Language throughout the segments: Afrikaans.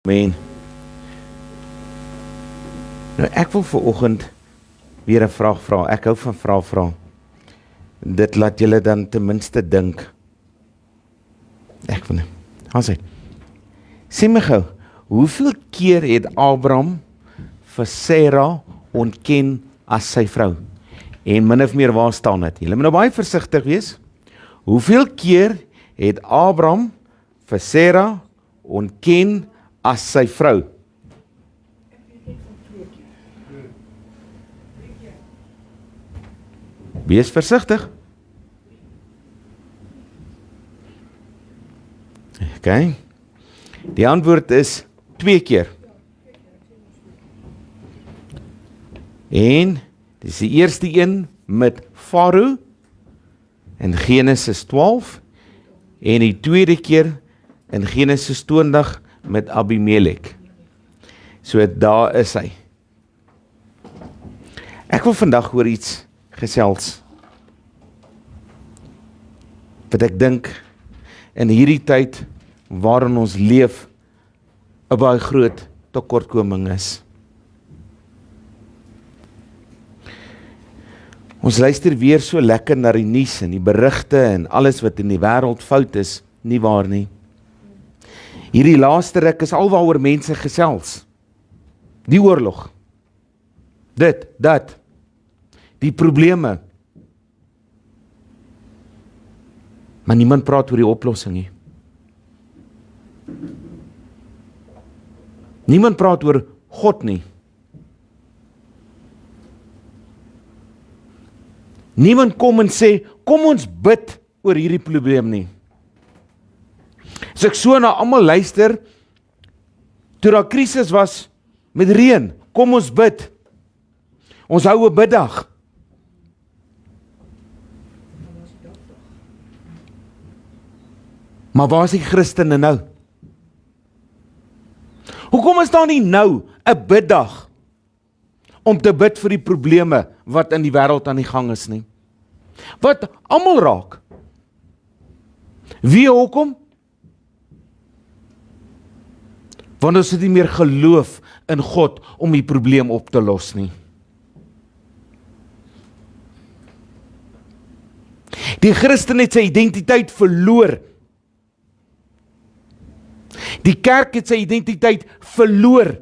Amen. Nou, ek wil vanoggend weer 'n vraag vra. Ek hou van vra. Dit laat julle dan ten minste dink. Ek wil nie. Sê my gou, hoeveel keer het Abraham vir Sarah ontken as sy vrou? En min of meer waar staan dit? Julle moet nou baie versigtig wees. Hoeveel keer het Abraham vir Sarah ontken as sy vrou? Wees versigtig. Okay. Die antwoord is 2 keer. En dis die eerste een met Farao in Genesis 12 en die tweede keer in Genesis 20 met Abimelek. So daar is hy. Ek wil vandag oor iets gesels wat ek dink in hierdie tyd waarin ons leef 'n baie groot tekortkoming is. Ons luister weer so lekker na die nuus en die berigte en alles wat in die wêreld fout is, nie waar nie. Hierdie laaste ruk is alwaaroor mense gesels. Die oorlog. Dit, dat. Die probleme. Maar niemand praat oor die oplossing nie. Niemand praat oor God nie. Niemand kom en sê, kom ons bid oor hierdie probleem nie. As ek so na almal luister, toe daar krisis was met reën, kom ons bid. Ons hou 'n biddag. Maar waar is die Christene nou? Hoekom is daar nie nou 'n biddag om te bid vir die probleme wat in die wêreld aan die gang is nie? Wat almal raak. Wie hoekom? Want ons het nie meer geloof in God om die probleem op te los nie. Die Christen het sy identiteit verloor. Die kerk het sy identiteit verloor.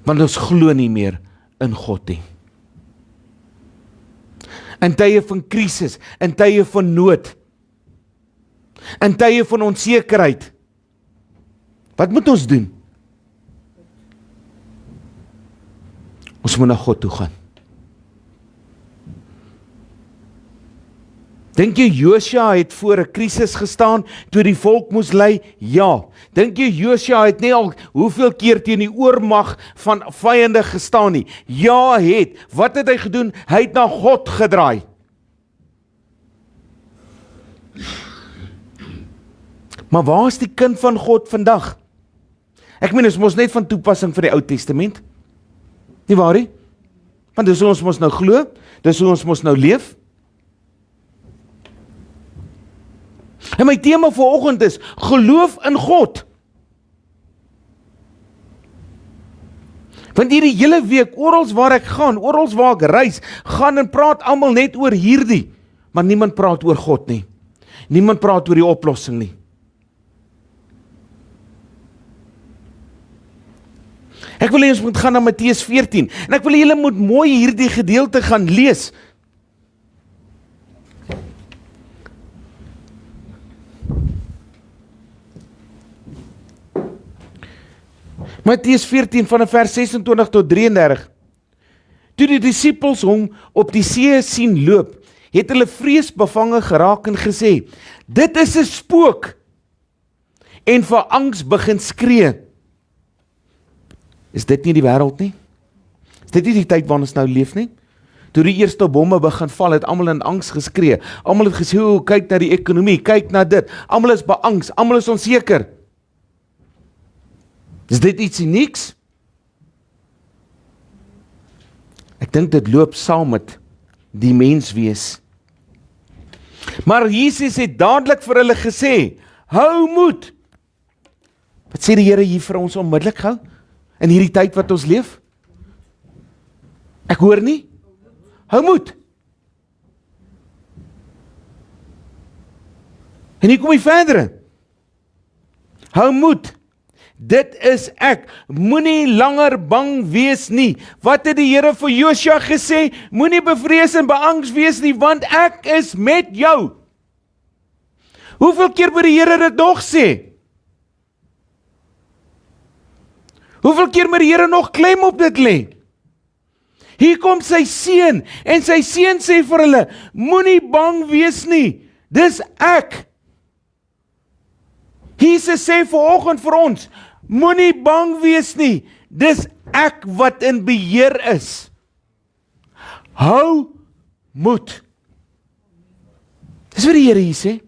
Want ons glo nie meer in God nie. In tye van krisis, in tye van nood, in tye van onsekerheid, wat moet ons doen? Ons moet na God toe gaan. Dink jy Josua het voor 'n krisis gestaan toe die volk moes lei? Ja. Dink jy Josua het nie al hoeveel keer teen die oormag van vyande gestaan nie? Ja, het. Wat het hy gedoen? Hy het na God gedraai. Maar waar is die kind van God vandag? Ek meen, ons mos net van toepassing vir die Ou Testament. Nie waar nie? Want dis hoe ons mos nou glo, dis hoe ons mos nou leef. En my tema vanoggend is geloof in God. Want hierdie hele week, oral waar ek gaan, oral waar ek reis, gaan en praat almal net oor hierdie, maar niemand praat oor God nie. Niemand praat oor die oplossing nie. Ek wil hê ons moet gaan na Matteus 14 en ek wil hê julle moet mooi hierdie gedeelte gaan lees. Matteus 14 vanaf vers 26 tot 33. Toe die disippels hom op die see sien loop, het hulle vreesbevange geraak en gesê, dit is 'n spook, en vir angs begin skree. Is dit nie die wêreld nie? Is dit nie die tyd waarin ons nou leef nie? Toe die eerste bomme begin val, het almal in angs geskree. Almal het gesê, o, kyk na die ekonomie, kyk na dit. Almal is beangs, almal is onseker. Is dit iets unieks? Ek dink dit loop saam met die menswees. Maar Jesus het dadelik vir hulle gesê, hou moed. Wat sê die Here hier vir ons onmiddellik gou? In hierdie tyd wat ons leef? Ek hoor nie. Hou moed. En hier kom hy verder. Hou moed. Dit is ek. Moenie langer bang wees nie. Wat het die Here vir Josua gesê? Moenie bevrees en beangs wees nie, want ek is met jou. Hoeveel keer moet die Here dit nog sê? Hoeveel keer moet die Here nog klem op dit lê? Hier kom sy seun, en sy seun sê vir hulle, moenie bang wees nie, dis ek. Jesus sê vanoggend vir ons, moenie bang wees nie, dis ek wat in beheer is. Hou moed. Dis wat die Here hier sê.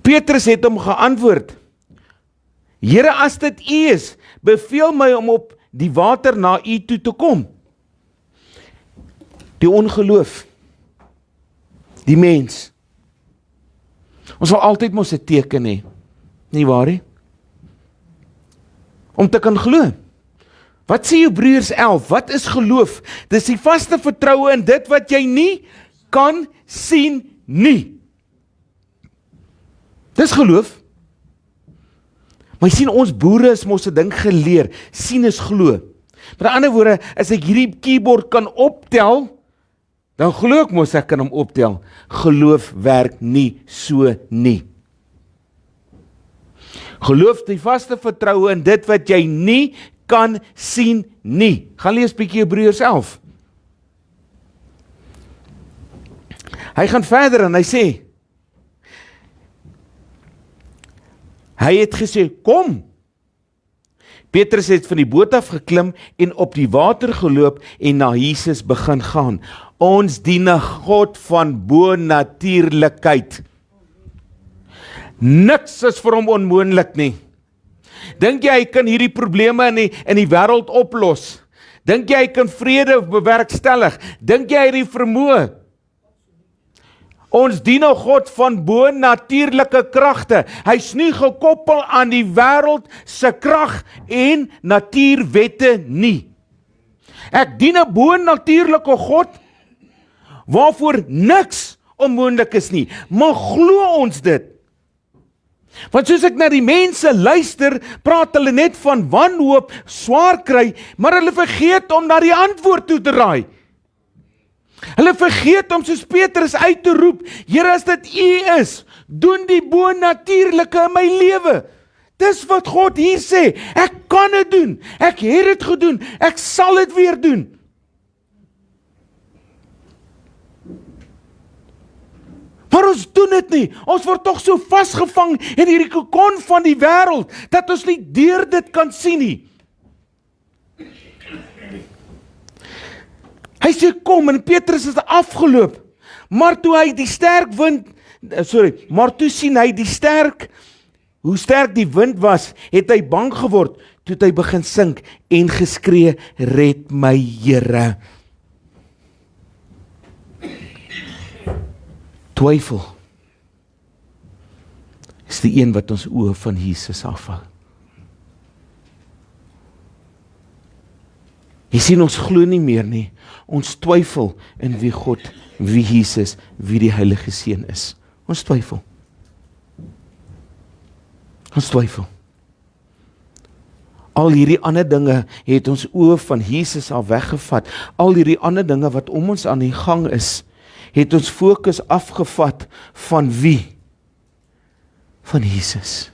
Petrus het hom geantwoord, Here, as dit U is, beveel my om op die water na U toe te kom. Die ongeloof, die mens. Ons wil altyd mos 'n teken hê, nie waar nie? Om te kan glo. Wat sê Hebreërs 11? Wat is geloof? Dis die vaste vertroue in dit wat jy nie kan sien nie. Dis geloof. Maar jy sien, ons boere is mos 'n ding geleer, sien is glo. Met ander woorde, as ek hierdie keyboard kan optel, dan glo ek mos ek kan hom optel. Geloof werk nie so nie. Geloof die vaste vertroue in dit wat jy nie kan sien nie. Gaan lees bietjie Hebreërs 11. Hy gaan verder en hy sê, hy het gesê, kom. Petrus het van die boot af geklim en op die water geloop en na Jesus begin gaan. Ons dien 'n God van bonatuurlikheid. Niks is vir hom onmoontlik nie. Dink jy hy kan hierdie probleme in die wêreld oplos? Dink jy hy kan vrede bewerkstellig? Dink jy hy het die vermoë? Ons dien 'n God van bonatuurlike kragte. Hy's nie gekoppel aan die wêreld se krag en natuurwette nie. Ek dien 'n bonatuurlike God waarvoor niks onmoontlik is nie. Maar glo ons dit? Want soos ek na die mense luister, praat hulle net van wanhoop, swaar kry, maar hulle vergeet om na die antwoord toe te raai. Hulle vergeet om soos Petrus uit te roep, Here, as dit U is, doen die bonatuurlike in my lewe. Dis wat God hier sê, ek kan dit doen, ek het dit gedoen, ek sal dit weer doen. Maar ons doen dit nie, ons word tog so vasgevang in hierdie kokon van die wêreld, dat ons nie deur dit kan sien nie. Hy sê kom en Petrus het afgeloop, maar toe hy die sterk wind, maar toe sien hy hoe sterk die wind was, het hy bang geword, toe het hy begin sink en geskree, red my Here. Twyfel is die een wat ons oë van Jesus afhou. Jy sien, ons glo nie meer nie. Ons twyfel in wie God, wie Jesus, wie die Heilige Seun is. Ons twyfel. Ons twyfel. Al hierdie ander dinge het ons oë van Jesus al weggevat. Al hierdie ander dinge wat om ons aan die gang is, het ons fokus afgevat van wie? Van Jesus.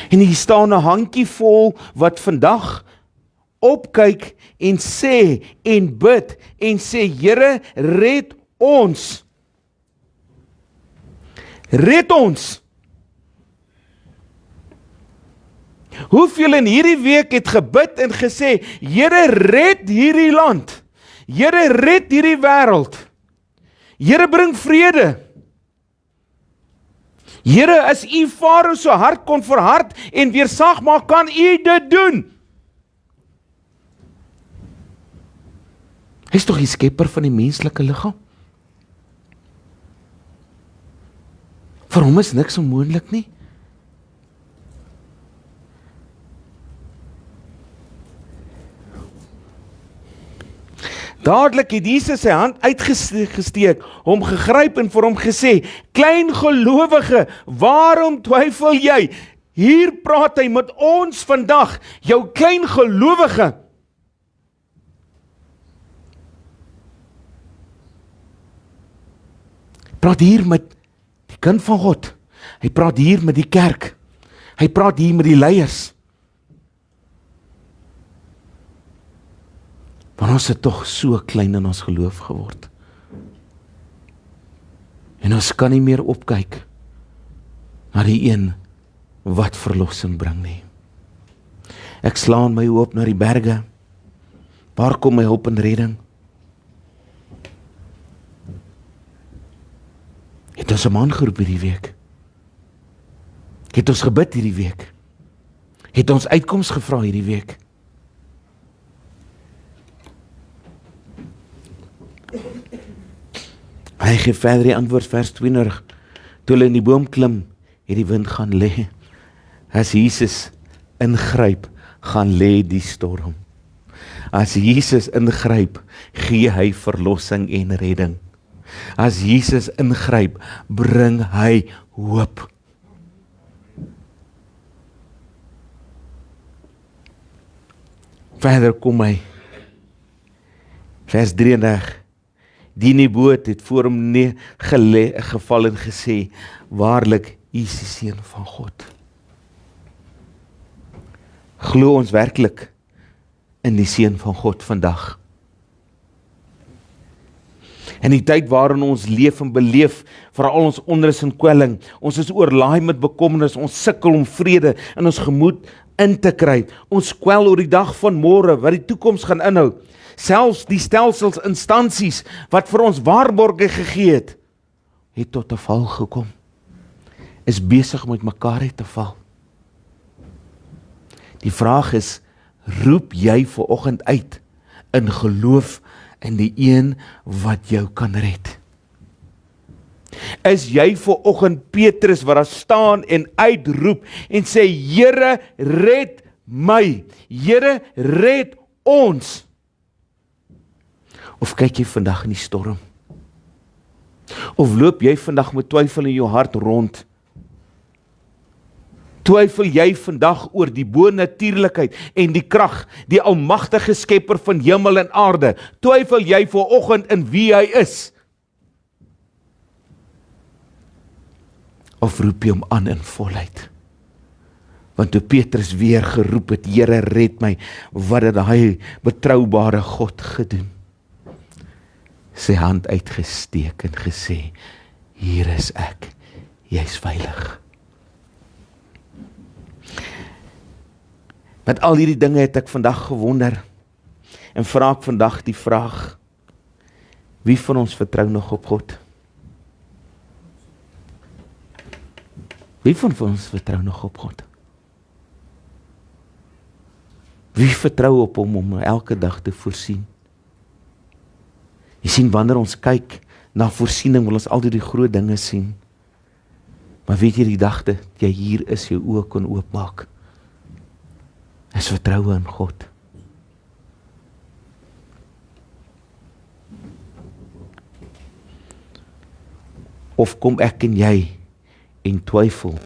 En hier staan 'n handjievol wat vandag opkyk en sê en bid en sê, Here, red ons. Red ons. Hoeveel in hierdie week het gebid en gesê, Here, red hierdie land. Here, red hierdie wêreld. Here, bring vrede. Here, as U Farao se hart kon verhard en weersag maak, kan U dit doen. Hy is tog die skepper van die menslike liggaam. Vir hom is niks onmoontlik nie. Dadelik het Jesus sy hand uitgesteek, hom gegryp en vir hom gesê, klein gelowige, waarom twyfel jy? Hier praat hy met ons vandag, jou klein gelowige. Praat hier met die kind van God. Hy praat hier met die kerk. Hy praat hier met die leiers. Want ons het tog so klein in ons geloof geword. En ons kan nie meer opkyk na die een wat verlossing bring nie. Ek slaan my oop na die berge. Waar kom my hulp en redding? Het ons 'n man geroep hierdie week? Het ons gebid hierdie week? Het ons uitkoms gevra hierdie week? Hy gee verder die antwoord, vers 20. Toe hulle in die boom klim, het die wind gaan lê. As Jesus ingryp, gaan lê die storm. As Jesus ingryp, gee hy verlossing en redding. As Jesus ingryp, bring hy hoop. Verder kom hy. Vers 33. Die in die boot het voor hom geval en gesê, waarlik, U is die Seun van God. Glo ons werklik in die Seun van God vandag? In die tyd waarin ons leef en beleef, veral ons onrus en kwelling, ons is oorlaai met bekommernis, ons sukkel om vrede in ons gemoed in te kry, ons kwel oor die dag van môre, wat die toekoms gaan inhou, selfs die stelsels instansies, wat vir ons waarborge gegee het tot 'n val gekom, is besig om met mekaar uit te val. Die vraag is, roep jy vanoggend uit in geloof in die een wat jou kan red? Is jy vanoggend Petrus wat daar staan en uitroep en sê, Here, red my, Here, red ons? Of kyk jy vandag in die storm? Of loop jy vandag met twyfel in jou hart rond? Twyfel jy vandag oor die bonatuurlikheid en die krag, die almagtige skepper van hemel en aarde? Twyfel jy vanoggend in wie hy is? Of roep jy hom aan in volheid? Want toe Petrus weer geroep het, Here, red my, wat het hy betroubare God gedoen? Sy hand uitgesteek en gesê, hier is ek, jy is veilig. Met al hierdie dinge het ek vandag gewonder, en vra ek vandag die vraag, wie van ons vertrou nog op God? Wie van ons vertrou nog op God? Wie vertrou op hom om elke dag te voorsien? Jy sien, wanneer ons kyk na voorsiening, wil ons altyd die groot dinge sien. Maar weet jy die dag dat jy hier is, jou oë kon oopmaak? Is vertroue in God. Of kom ek en jy en twyfel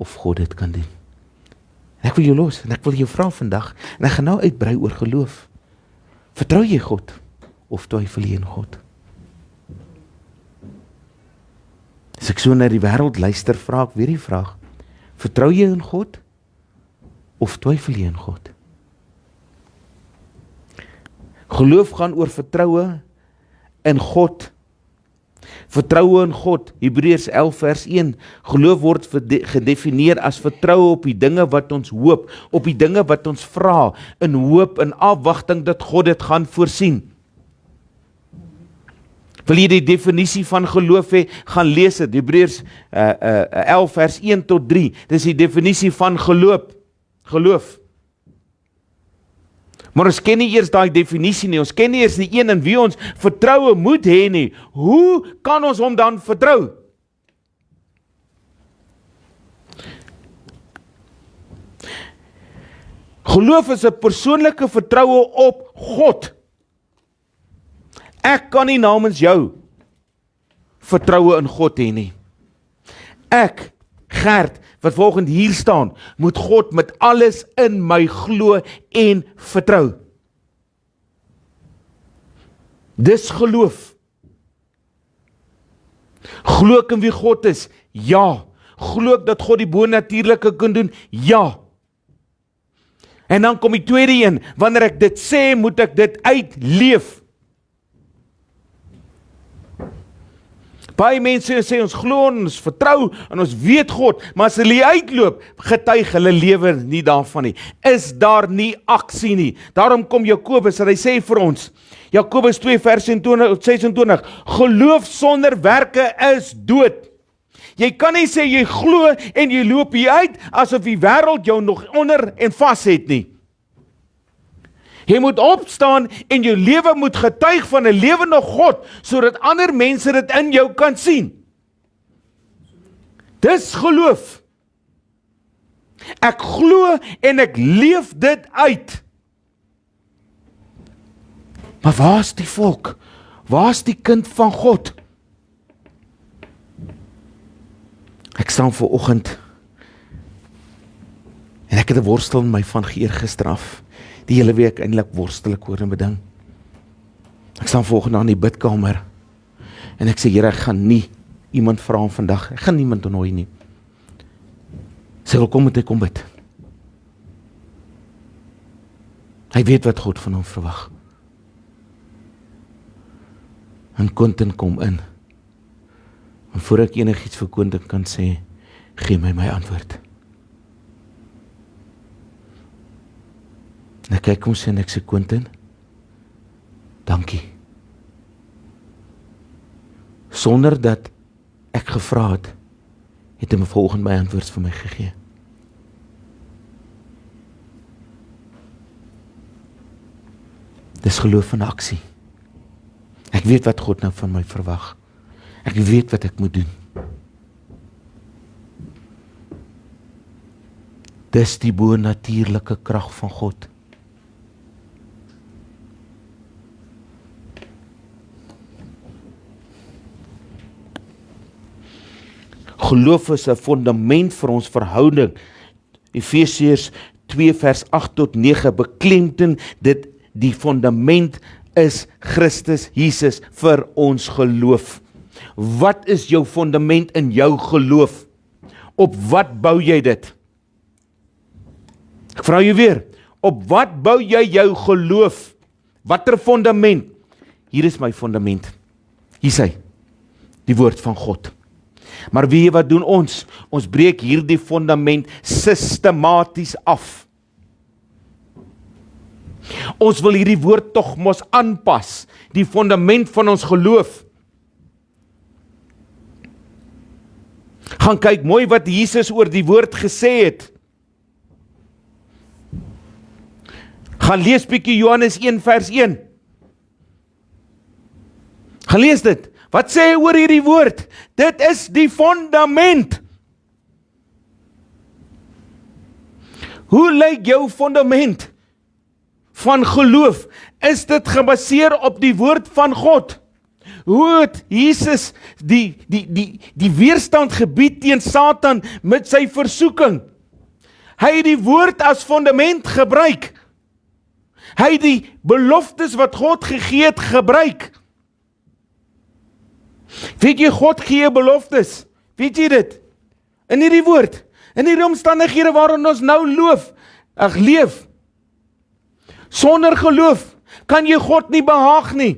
of God dit kan doen? En ek wil jou los, en ek wil jou vra vandag, en ek gaan nou uitbrei oor geloof. Vertrou jy God, of twyfel jy in God? As ek so na die wêreld luister, vra ek weer die vraag, vertrou jy in God, of twyfel jy in God? Geloof gaan oor vertroue in God. Vertroue in God, Hebreërs 11 vers 1, geloof word gedefinieer as vertroue op die dinge wat ons hoop, op die dinge wat ons vra, in hoop, in afwagting dat God dit gaan voorsien. Wil jy die definisie van geloof hê, gaan lees dit, Hebreërs 11 vers 1 tot 3, dis die definisie van geloof. Maar ons ken nie eers daai definisie nie, ons ken nie eers die een in wie ons vertroue moet hê nie. Hoe kan ons hom dan vertrou? Geloof is 'n persoonlike vertroue op God. Ek kan nie namens jou vertroue in God hê nie. Ek, Gert, wat volgend hier staan, moet God met alles in my glo en vertrou. Dis geloof. Glo ek in wie God is? Ja. Glo ek dat God die bonatuurlike kan doen? Ja. En dan kom die tweede een, wanneer ek dit sê, moet ek dit uitleef. Baie mense sê ons glo en ons vertrou en ons weet God, maar as hulle uitloop, getuig hulle lewe nie daarvan nie. Is daar nie aksie nie. Daarom kom Jakobus en hy sê vir ons, Jakobus 2 vers 26, geloof sonder werke is dood. Jy kan nie sê jy glo en jy loop hier uit, asof die wêreld jou nog onder en vas het nie. Jy moet opstaan en jou lewe moet getuig van 'n lewende God, sodat ander mense dit in jou kan sien. Dis geloof. Ek glo en ek leef dit uit. Maar waar is die volk? Waar is die kind van God? Ek staan vooroggend en ek het 'n worstel in my van eergister af. Die hele week eintlik worstel ek oor 'n beding. Ek staan volgende aan die bidkamer en ek sê, Here, ek gaan nie iemand vra om vandag, ek gaan niemand ontnooi nie. Sê, kom met ek kom bid. Hy weet wat God van hom verwag. En Quentin kom in. En voor ek enigiets vir Quentin kan sê, gee my antwoord. En ek kyk hom sê en ek sê, Quentin, dankie. Sonder dat ek gevra het, het hy my volgende my antwoord vir my gegee. Dis geloof in aksie. Ek weet wat God nou van my verwag. Ek weet wat ek moet doen. Dis die bonatuurlike krag van God. Geloof is 'n fundament vir ons verhouding. Efesiërs 2 vers 8 tot 9 beklemtoon dit, die fundament is Christus Jesus vir ons geloof. Wat is jou fundament in jou geloof? Op wat bou jy dit? Ek vra jou weer, op wat bou jy jou geloof? Watter fundament? Hier is my fundament. Hier sê, die woord van God. Maar weet jy wat doen ons? Ons breek hierdie fundament sistematies af. Ons wil hierdie woord tog mos aanpas, die fundament van ons geloof. Gaan kyk mooi wat Jesus oor die woord gesê het. Gaan lees bietjie Johannes 1 vers 1. Gaan lees dit. Wat sê hy oor hierdie woord? Dit is die fundament. Hoe lyk jou fundament van geloof? Is dit gebaseer op die woord van God? Hoe het Jesus die weerstand gebied teen Satan met sy versoeking? Hy het die woord as fundament gebruik. Hy het die beloftes wat God gegee het gebruik. Weet jy, God gee beloftes. Weet jy dit? In hierdie woord, in hierdie omstandighede waarin ons nou leef. Sonder geloof kan jy God nie behaag nie.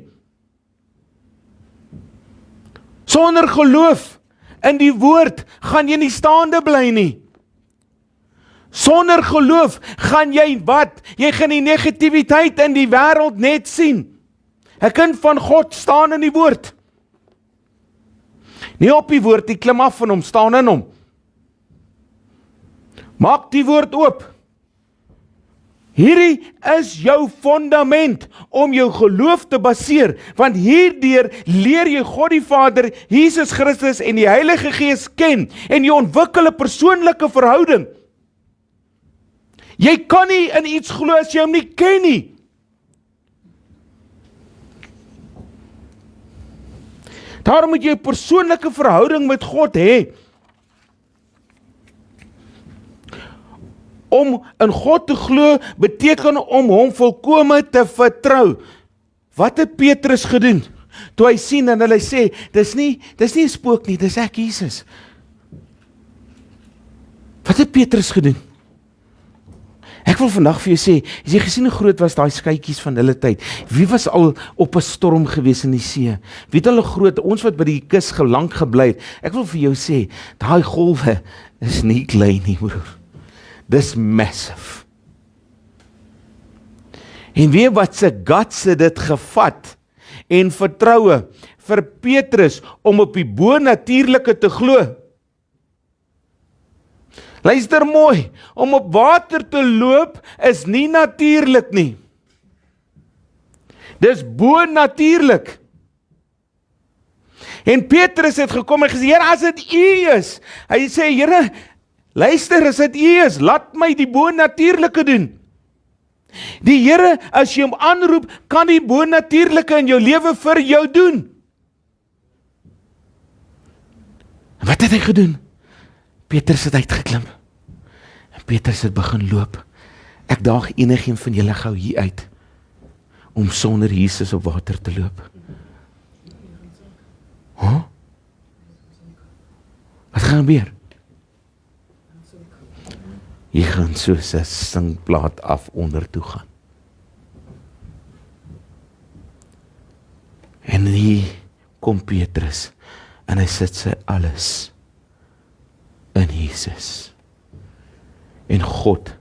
Sonder geloof in die woord gaan jy nie staande bly nie. Sonder geloof gaan jy wat? Jy gaan die negativiteit in die wêreld net sien. 'n Kind van God staan in die woord. Nie op die woord, die klim af van hom, staan in hom. Maak die woord oop. Hierdie is jou fondament om jou geloof te baseer, want hierdeur leer jy God die Vader, Jesus Christus en die Heilige Gees ken, en jy ontwikkel 'n persoonlike verhouding. Jy kan nie in iets glo as jy hom nie ken nie. Daarom moet jy 'n persoonlike verhouding met God hê. Om in God te glo beteken om hom volkome te vertrou. Wat het Petrus gedoen? Toe hy sien en hulle sê, dis nie 'n spook nie, dis ek Jesus. Wat het Petrus gedoen? Ek wil vandag vir jou sê, as jy gesien hoe groot was daai skytjies van hulle tyd, wie was al op 'n storm gewees in die see? Wie het hulle groot, ons wat by die kus gelang gebly het, ek wil vir jou sê, daai golwe is nie klein nie, broer. Dis massive. En weet wat se guts het dit gevat en vertroue vir Petrus om op die bo-natuurlike te glo. Luister mooi, om op water te loop is nie natuurlik nie. Dis bo-natuurlik. En Petrus het gekom en gesê, Here, as dit U is. Hy sê, Here, luister, as dit U is, laat my die bo-natuurlike doen. Die Here, as jy hom aanroep, kan die bo-natuurlike in jou lewe vir jou doen. En wat het hy gedoen? Petrus het uitgeklim. En Petrus het begin loop. Ek daag enigeen van julle gou hier uit om sonder Jesus op water te loop. Wat gaan gebeur? Jy gaan soos 'n singplaat af onder toe gaan. En hier kom Petrus en hy sit sy alles in Jesus. En God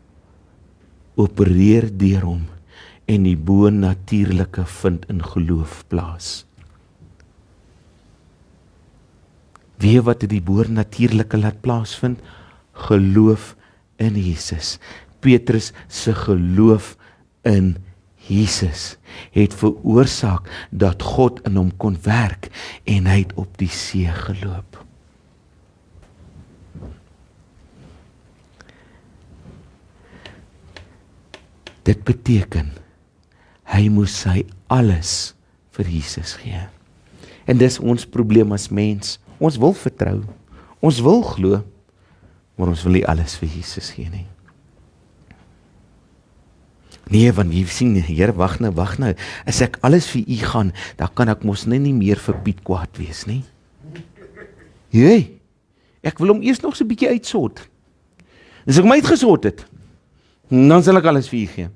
opereer deur hom en die bo-natuurlike vind in geloof plaas. Weet wat die bo-natuurlike laat plaasvind? Geloof in Jesus. Petrus se geloof in Jesus het veroorsaak dat God in hom kon werk en hy het op die see geloop. Dit beteken hy moes sy alles vir Jesus gee. En dis ons probleem as mens. Ons wil vertrou, ons wil glo, maar ons wil nie alles vir Jesus gee nie. Nee, want jy sien, Here, wag nou, as ek alles vir U gaan, dan kan ek mos nie meer vir Piet kwaad wees nie. Hey, ek wil hom eers nog so 'n bietjie uitsort. As ek hom uitgesort het, dan sal ek alles vir U gee.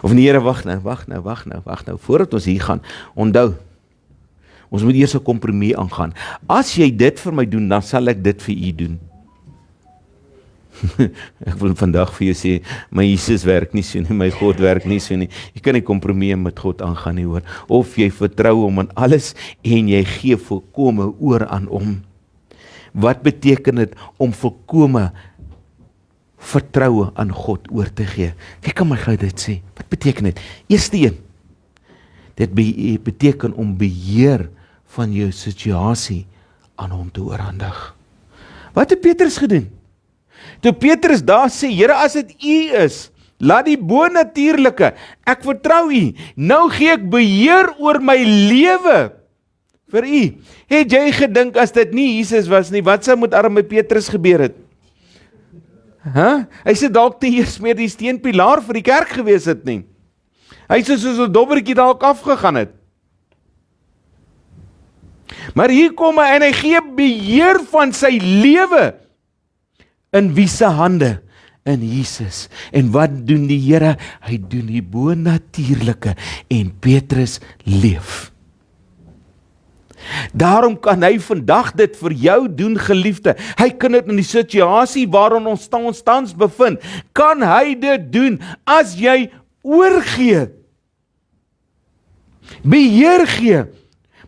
Of nee, Here, wag nou, voordat ons hier gaan, onthou, ons moet eers 'n kompromie aangaan. As jy dit vir my doen, dan sal ek dit vir U doen. Ek wil vandag vir jou sê, my Jesus werk nie so nie, my God werk nie so nie. Jy kan nie kompromie met God aangaan nie, hoor. Of jy vertrou hom in alles en jy gee volkome oor aan hom. Wat beteken dit om volkome vertroue aan God oor te gee? Wie kan my gou dit sê? Wat beteken dit? Eerste een, dit beteken om beheer van jou situasie aan hom te oorhandig. Wat het Petrus gedoen? Toe Petrus daar sê, Here, as dit U is, laat die bo-natuurlike, ek vertrou U, nou gee ek beheer oor my lewe vir U. Het jy gedink as dit nie Jesus was nie, wat sou met arme Petrus gebeur het? Hy sê dalk nie eers meer die steenpilaar vir die kerk gewees het nie. Hy sê soos 'n dobbertjie dalk afgegaan het. Maar hier kom hy en hy gee beheer van sy lewe in wie se hande? In Jesus. En wat doen die Here? Hy doen die bo-natuurlike en Petrus leef. Daarom kan hy vandag dit vir jou doen, geliefde. Hy kan dit in die situasie waarin ons tans bevind, kan hy dit doen as jy oorgee. Beheer gee.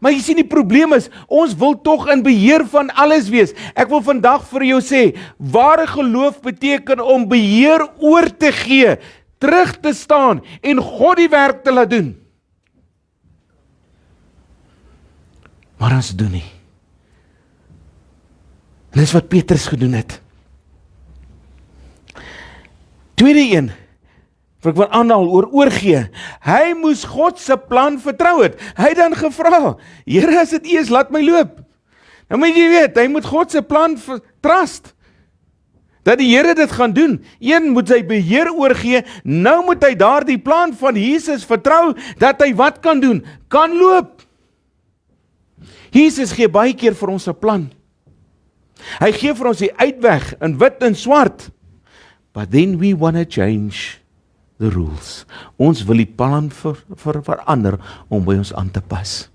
Maar jy sien die probleem is, ons wil tog in beheer van alles wees. Ek wil vandag vir jou sê, ware geloof beteken om beheer oor te gee, terug te staan en God die werk te laat doen. Maar ons doen nie. En dis wat Petrus gedoen het. Tweede een, wat ek wil aanhaal oor oorgee, hy moes God se plan vertrou het. Hy het dan gevra, Here, as dit U is, laat my loop. Nou moet jy weet, hy moet God se plan trust, dat die Here dit gaan doen. Een moet sy beheer oorgee, nou moet hy daardie plan van Jesus vertrou, dat hy wat kan doen? Kan loop. Jesus gee baie keer vir ons 'n plan. Hy gee vir ons die uitweg in wit en swart. But then we want to change the rules. Ons wil die plan verander om by ons aan te pas.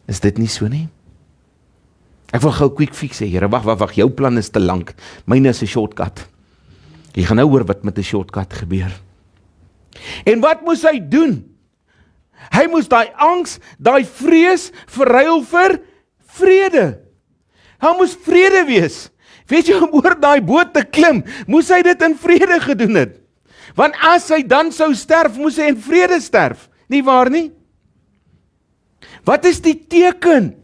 Is dit nie so nie? Ek wil gou quick fix sê, Here, wag, jou plan is te lank. Myne is 'n shortcut. Jy gaan nou hoor wat met 'n shortcut gebeur. En wat moes hy doen? Hy moes daai angs, daai vrees verruil vir vrede. Hy moes vrede wees. Weet jy, om oor daai boot te klim, moes hy dit in vrede gedoen het. Want as hy dan sou sterf, moes hy in vrede sterf. Nie waar nie? Wat is die teken?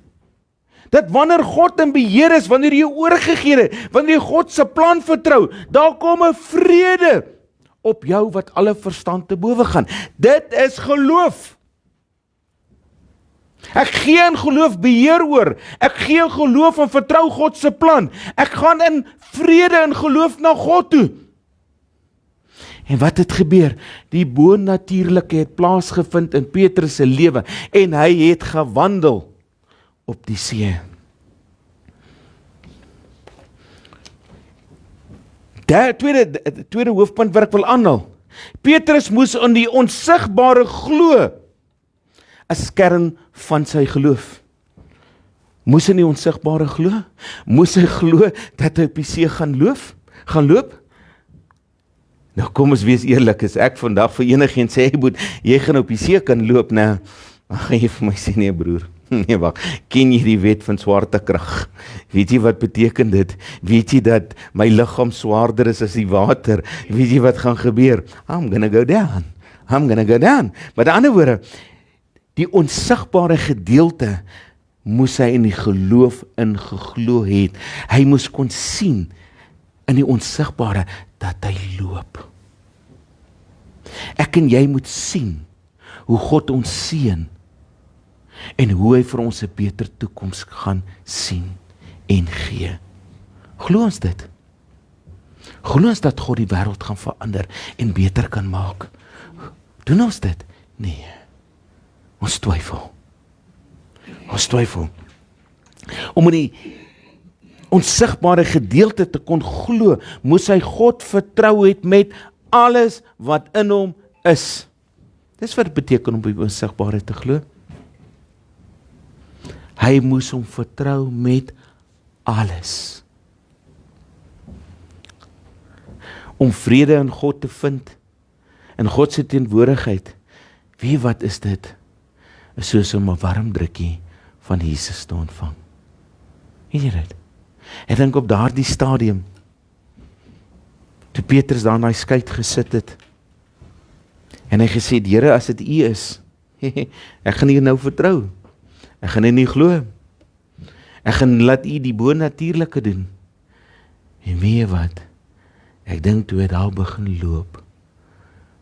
Dat wanneer God in beheer is, wanneer jy oorgegee het, wanneer jy God se plan vertrou, daar kom 'n vrede op jou wat alle verstand te bowe gaan. Dit is geloof. Ek gee in geloof beheer oor. Ek gee in geloof en vertrou God se plan. Ek gaan in vrede en geloof na God toe. En wat het gebeur? Die bonatuurlike het plaasgevind in Petrus se lewe en hy het gewandel op die see. Tweede hoofpunt wat ek wil aanhaal. Petrus moes in die onsigbare glo as kern van sy geloof. Moes in die onsigbare glo? Moes hy glo dat hy op die see gaan loop? Nou kom ons wees eerlik, as ek vandag vir enigiemand sê, jy gaan op die see kan loop, nou, gaan jy vir my sê, nee broer, nee wag, ken jy die wet van swaartekrag? Weet jy wat beteken dit? Weet jy dat my liggaam swaarder is as die water? Weet jy wat gaan gebeur? I'm gonna go down. Met ander woorde, die onsigbare gedeelte moes hy in die geloof ingeglo het. Hy moes kon sien in die onsigbare dat hy loop. Ek en jy moet sien hoe God ons seën en hoe hy vir ons 'n beter toekoms gaan sien en gee. Glo ons dit? Glo ons dat God die wêreld gaan verander en beter kan maak? Doen ons dit? Nee. Ons twyfel. Om in die onsigbare gedeelte te kon glo, moes hy God vertrou het met alles wat in hom is. Dis wat dit beteken om op die onsigbare te glo. Hy moes hom vertrou met alles. Om vrede in God te vind, in God se teenwoordigheid, weet wat is dit? Is soos om 'n warm drukkie van Jesus te ontvang. Weet jy dit? Ek dink op daardie stadium, toe Petrus daar in daai skei gesit het, en hy gesê, Here, as dit U is, ek gaan U nou vertrou, ek gaan U nie glo, ek gaan laat U die bonatuurlike doen, en weet jy wat, ek dink toe hy daar begin loop,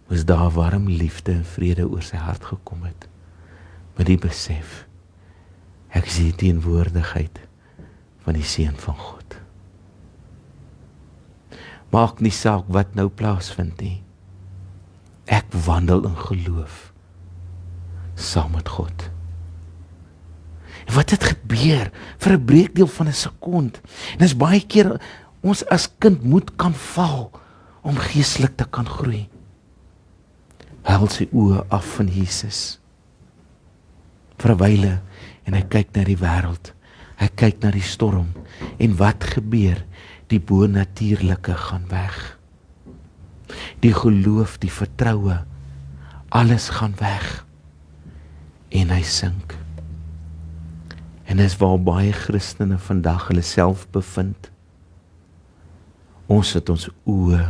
was daar warm liefde en vrede oor sy hart gekom het, met die besef, ek sien die teenwoordigheid van die Seun van God. Maak nie saak wat nou plaasvind nie. Ek wandel in geloof saam met God. En wat het gebeur vir 'n breekdeel van 'n sekond? En dis baie keer ons as kind moet kan val om geestelik te kan groei. Hy hou sy oë af van Jesus. Vir 'n wyle en hy kyk na die wêreld. Hy kyk na die storm. En wat gebeur? Die bonatuurlike gaan weg. Die geloof, die vertroue, alles gaan weg. En hy sink. En dis waar baie Christene vandag hulle self bevind. Ons het ons oë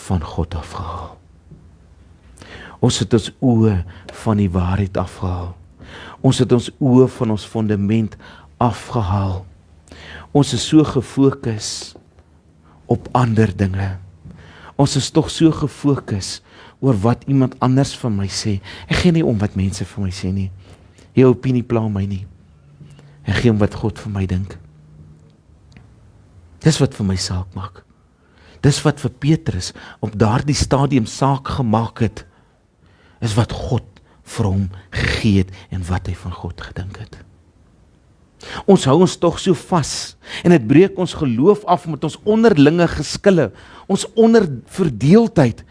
van God afgehaal. Ons het ons oë van die waarheid afgehaal. Ons het ons oë van ons fundament afgehaal. Ons is so gefokus op ander dinge. Ons is tog so gefokus oor wat iemand anders van my sê. Ek gee nie om wat mense van my sê nie. Jou opinie pla my nie. Ek gee om wat God van my dink. Dis wat vir my saak maak. Dis wat vir Petrus op daardie stadium saak gemaak het, is wat God vir hom gegee het en wat hy van God gedink het. Ons hou ons tog so vas en dit breek ons geloof af met ons onderlinge geskille, ons onderverdeeldheid.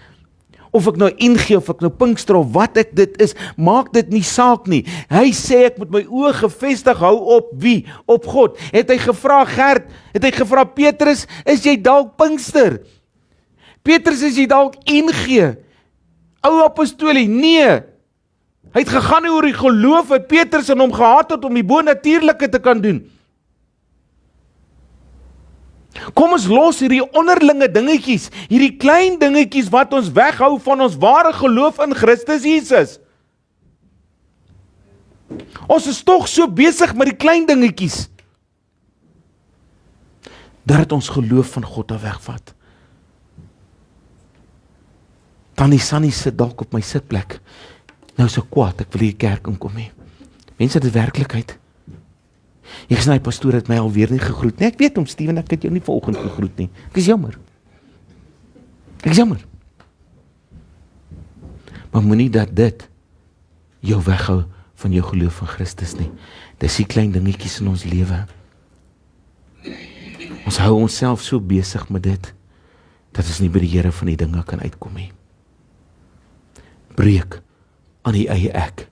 Of ek nou NG of ek nou Pinkster of wat ek dit is, maak dit nie saak nie. Hy sê ek moet my oë gefestig hou op wie? Op God. Het hy gevra Gert, het hy gevra Petrus, is jy dalk Pinkster? Petrus, is jy dalk NG? Ou apostolie? Nee. Hy het gegaan oor die geloof wat Petrus in hom gehad het om die bonatuurlike te kan doen. Kom ons los hierdie onderlinge dingetjies, hierdie klein dingetjies wat ons weghou van ons ware geloof in Christus Jesus. Ons is tog so besig met die klein dingetjies, dat het ons geloof van God af wegvat. Tannie Sannie sit dalk op my sitplek. Nou so kwaad, ek wil hier kerk inkom nie. Mense, dit is werklikheid. Ek sê, pastoor het my alweer nie gegroet nie. Ek weet Steven, ek het jou nie vanoggend gegroet nie. Ek is jammer. Ek is jammer. Maar moenie dat dit jou weghou van jou geloof in Christus nie. Dis die klein dingetjies in ons lewe. Ons hou onsself so besig met dit, dat ons nie by die Here van die dinge kan uitkom nie. Breek aan die eie ek,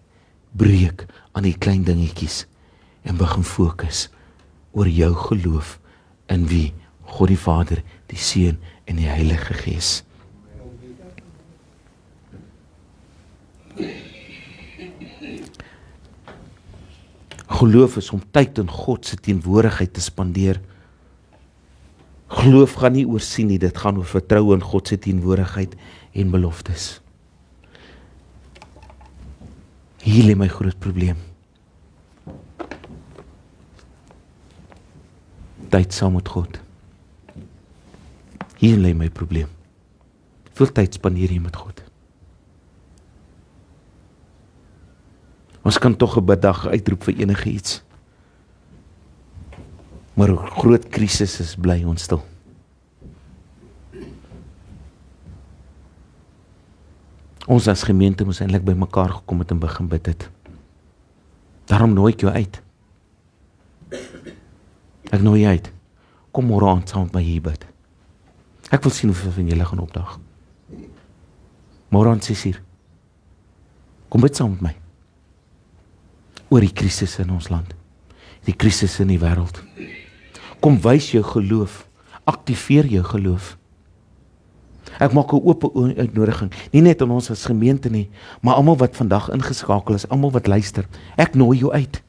breek aan die klein dingetjies, en begin fokus oor jou geloof in wie? God die Vader, die Seun en die Heilige Gees. Geloof is om tyd in God se teenwoordigheid te spandeer. Geloof gaan nie oor sien nie, dit gaan oor vertroue in God se teenwoordigheid en beloftes. Hier lê my groot probleem. Tyd saam met God. Hier lê my probleem. Hoeveel tyd spandeer jy met God? Ons kan tog 'n biddag uitroep vir enige iets. Maar 'n groot krisis is bly ons stil. Ons as gemeente moes eintlik by mekaar gekom het en begin bid het. Daarom nooi ek jou uit. Ek nooi jou uit. Kom môre aand saam met my hier bid. Ek wil sien hoeveel van julle gaan opdag. Môre aand 6:00. Kom bid saam met my. Oor die krisis in ons land. Die krisis in die wêreld. Kom wys jou geloof. Aktiveer jou geloof. Ek maak 'n oop uitnodiging, nie net aan ons as gemeente nie, maar almal wat vandag ingeskakel is, almal wat luister. Ek nooi jou uit.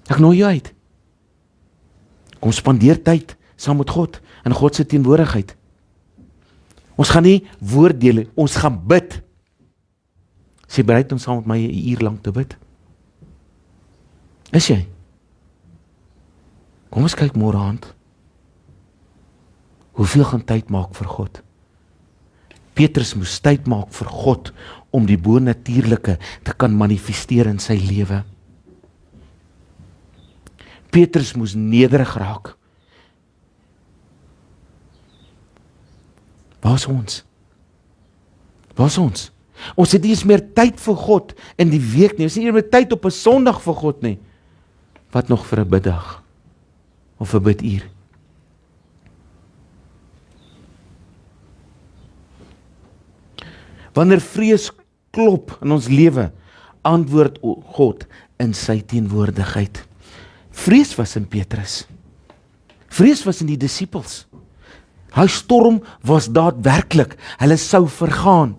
Ek nooi jou uit. Kom spandeer tyd saam met God in God se teenwoordigheid. Ons gaan nie woorddele, ons gaan bid. Is jy bereid om saam met my 'n uur lank te bid? Is jy? Kom ons kyk môre aand. Hoeveel gaan tyd maak vir God? Petrus moes tyd maak vir God om die bonatuurlike te kan manifesteer in sy lewe. Petrus moes nederig raak. Waar is ons? Waar is ons? Ons het nie eens meer tyd vir God in die week nie. Ons het nie meer tyd op 'n Sondag vir God nie. Wat nog vir 'n biddag? Of 'n biduur? Wanneer vrees klop in ons lewe, antwoord God in sy teenwoordigheid. Vrees was in Petrus. Vrees was in die disippels. Hy storm was daadwerklik, hulle sou vergaan.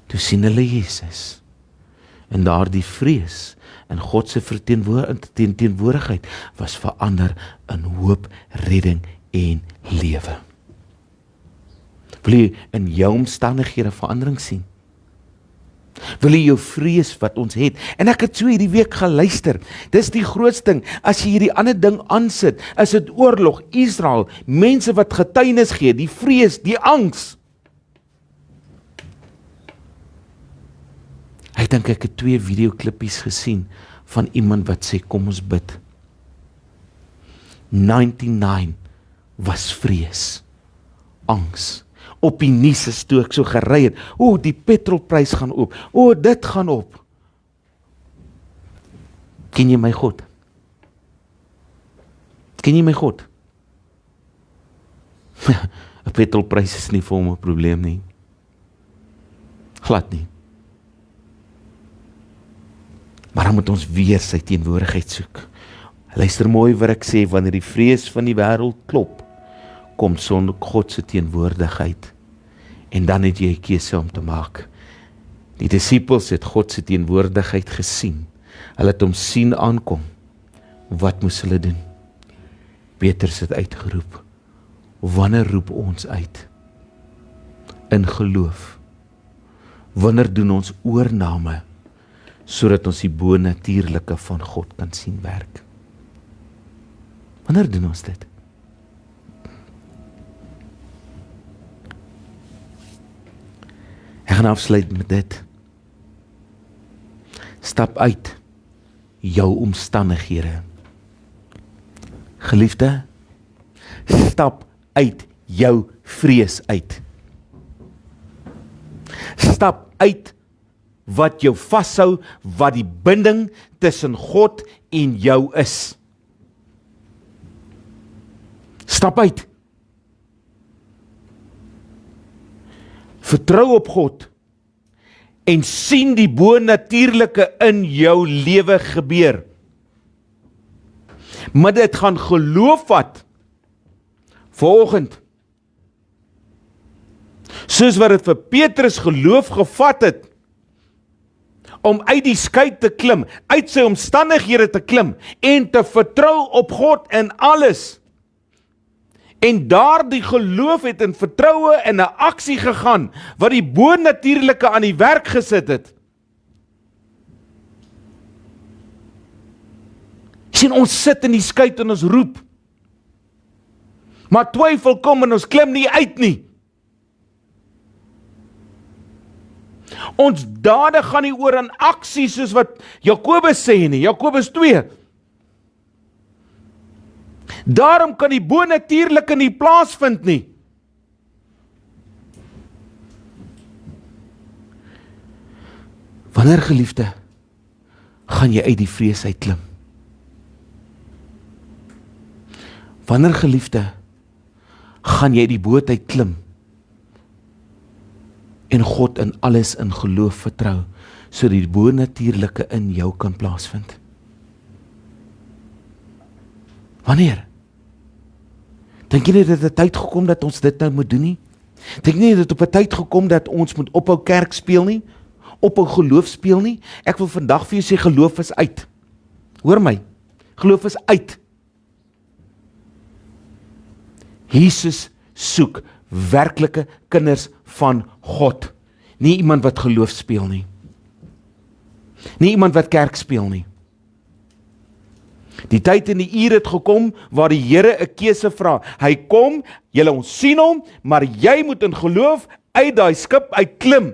Toe sien hulle Jesus. En daardie vrees in God se teenwoordigheid was verander in hoop, redding en lewe. Wil jy in jou omstandighede verandering sien? Wil jy jou vrees wat ons het? En ek het so hierdie week geluister. Dis die grootste ding. As jy hierdie ander ding aansit, is dit oorlog, Israel, mense wat getuienis gee, die vrees, die angs. Ek dink ek het 2 videoklippies gesien van iemand wat sê, kom ons bid. 99 was vrees, angs. Op die nuus is toe ek so gery het, die petrolprys gaan op, dit gaan op. Ken jy my God? Ken jy my God? 'n petrolprys is nie vir hom 'n probleem nie. Glad nie. Maar dan moet ons weer sy teenwoordigheid soek. Luister mooi wat ek sê, wanneer die vrees van die wêreld klop, kom sonder God se teenwoordigheid. En dan het jy 'n keuse om te maak. Die disippels het God se teenwoordigheid gesien. Hulle het hom sien aankom. Wat moes hulle doen? Petrus het uitgeroep. Wanneer roep ons uit? In geloof. Wanneer doen ons oorname, sodat ons die bonatuurlike van God kan sien werk? Wanneer doen ons dit? Ek gaan afsluit met dit. Stap uit jou omstandighede. Geliefde, stap uit jou vrees uit. Stap uit wat jou vashou, wat die binding tussen God en jou is. Stap uit. Vertrou op God en sien die bonatuurlike in jou lewe gebeur. Maar dit gaan geloof vat. Vanoggend, soos wat dit vir Petrus geloof gevat het, om uit die skei te klim, uit sy omstandighede te klim, en te vertrou op God in alles. En daardie geloof het in vertroue en 'n aksie gegaan, wat die bonatuurlike aan die werk gesit het. Sien, ons sit in die skei en ons roep. Maar twyfel kom en ons klim nie uit nie. Ons dade gaan nie oor in aksie soos wat Jakobus sê nie, Jakobus 2. Daarom kan die bonatuurlike nie plaasvind nie. Wanneer, geliefde, gaan jy uit die vrees uitklim? Wanneer, geliefde, gaan jy die boot uitklim en God in alles in geloof vertrou, sodat die bonatuurlike in jou kan plaasvind? Wanneer? Dink jy nie dat dit tyd gekom dat ons dit nou moet doen nie? Dink jy nie dat op 'n tyd gekom dat ons moet ophou kerk speel nie? Ophou geloof speel nie? Ek wil vandag vir jou sê, geloof is uit. Hoor my, geloof is uit. Jesus soek werklike kinders van God. Nie iemand wat geloof speel nie. Nie iemand wat kerk speel nie. Die tyd en die uur het gekom waar die Here 'n keuse vra. Hy kom, julle ons sien hom, maar jy moet in geloof uit daai skip uitklim.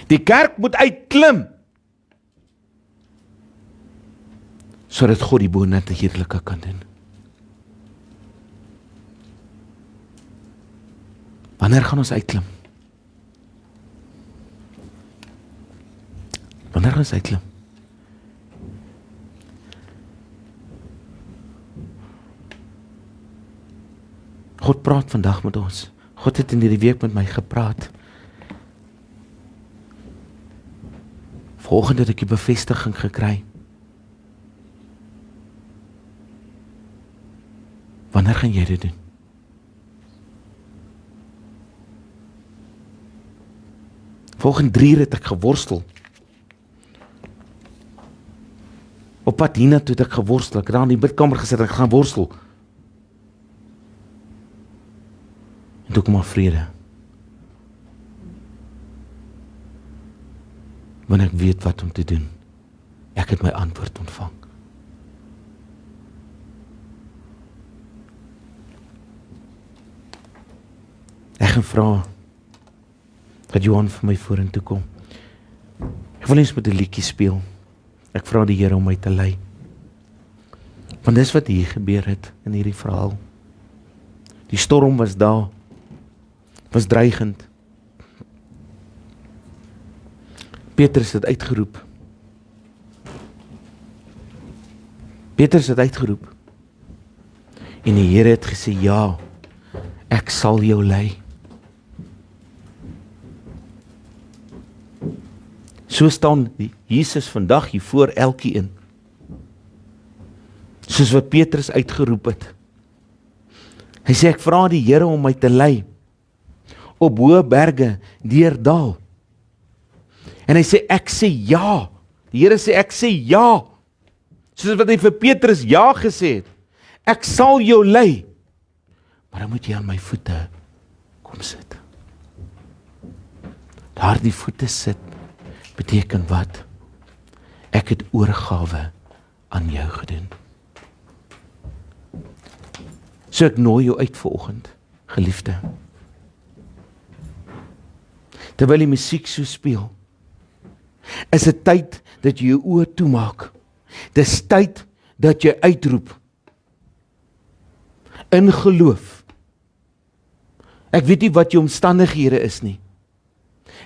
Die kerk moet uitklim, sodat God die bonatuurlike kan doen. Wanneer gaan ons uitklim? Wanneer gaan ons uitklim? God praat vandag met ons. God het in hierdie week met my gepraat. Vanoggend het ek die bevestiging gekry. Wanneer gaan jy dit doen? Volgende 3 uur het ek geworstel. pad hiernatoe het ek geworstel, ek het daar in die bidkamer gesit, ek gaan worstel. En toe kom maar vrede. Want ek weet wat om te doen. Ek het my antwoord ontvang. Ek gaan vra dat Johan vir my vorentoe kom. Ek wil eens met 'n liedjie speel. Ek vra die Here om my te lei. Want dis wat hier gebeur het in hierdie verhaal. Die storm was daar. Was dreigend. Petrus het uitgeroep. Petrus het uitgeroep. En die Here het gesê, ja, ek sal jou lei. So staan Jesus vandag hier voor elkeen. Soos wat Petrus uitgeroep het. Hy sê, ek vra die Here om my te lei. Op hoë berge, deur dal. En hy sê, ek sê ja. Die Here sê, ek sê ja. Soos wat hy vir Petrus ja gesê het. Ek sal jou lei. Maar dan moet jy aan my voete kom sit. Daar die voete sit, beteken wat? Ek het oorgawe aan jou gedoen. So ek nooi jou uit vanoggend, geliefde. Terwyl die musiek so speel, is dit tyd dat jy jou oë toemaak. Dis tyd dat jy uitroep. In geloof. Ek weet nie wat jou omstandighede is nie.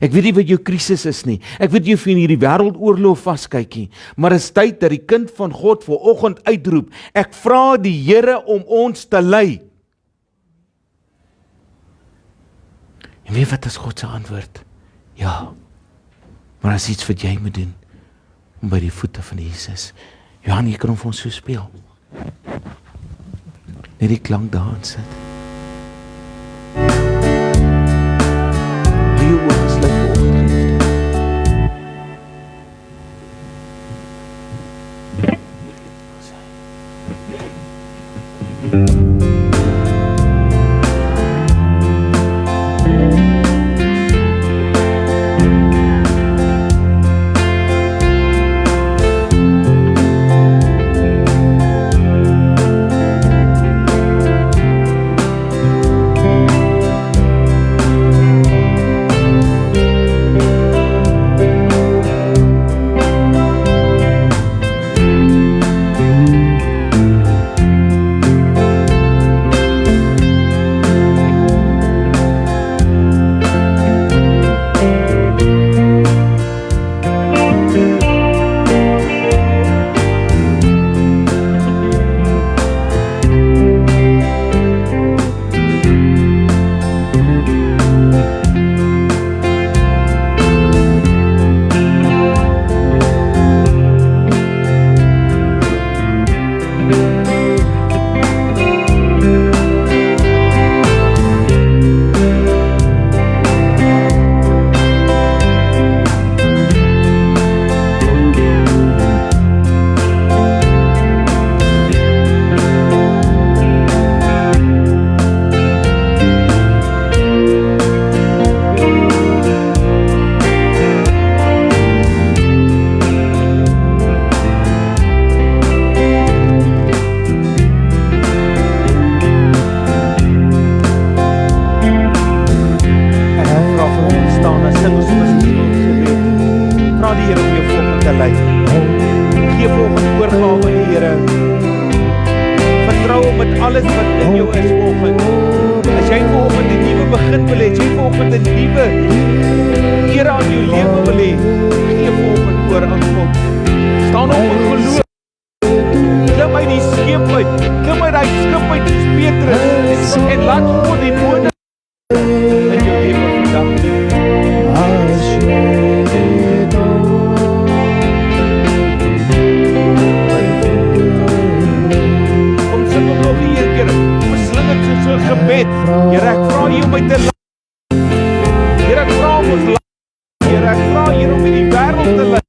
Ek weet nie wat jou krisis is nie. Ek weet nie of jy in hierdie wêreldoorlog vaskyk nie. Maar is tyd dat die kind van God vanoggend uitroep. Ek vra die Here om ons te lei. En weet wat is God se antwoord? Ja. Maar as iets wat jy moet doen, om by die voete van Jesus. Johan, jy kan hom vir ons so speel. Net die klank daar in sit. Hou jou oë gesluit vanoggend, geliefde. Alles wat in jou is vanoggend. As jy vanoggend 'n nuwe begin wil hê, as jy vanoggend 'n nuwe era aan jou lewe wil hê, gee vanoggend oor aan God. Staan op en geloof. Klim uit die skip uit. Klim uit die skip uit soos Petrus en laat God die woorde in jou lewe vandag. Gebed. Here, ek vra U om my te lei. Here, ek vra om ons lei. Here, ek vra hier om in die wêreld te lei.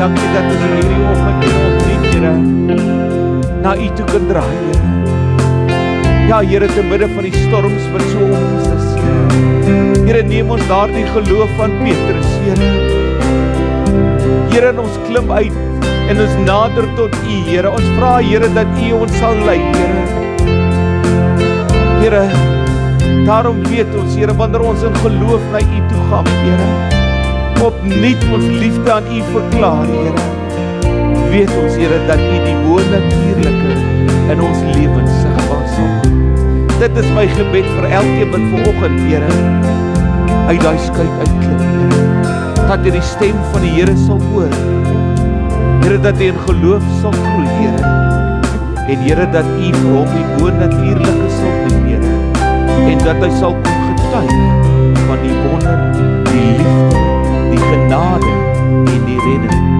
Dankie dat ons in hierdie oggend in ons lief, Here, na U toe kan draai, Here. Ja, Here, te midde van die storms wat so om ons is, Here. Here, neem ons daardie geloof van Petrus, Here. Here, en ons klim uit en ons nader tot U, Here. Ons vra, Here, dat U ons sal lei, Here. Here, daarom weet ons, Here, wanneer ons in geloof na U toe gaan, Here, opnuut ons liefde aan U verklaar, Here. Weet ons, Here, dat U die bonatuurlike in ons lewens sigbaar sal maak. Dit is my gebed vir elkeen wat vanoggend, Here, uit daai skuit uitklim, Here. Dat jy die stem van die Here sal hoor. Here, dat hy in geloof sal groei, Here. En Here, dat U vir hom die bonatuurlike sal doen, Here. En dat hy sal kom getuig van die wonder, die liefde, die genade en die redding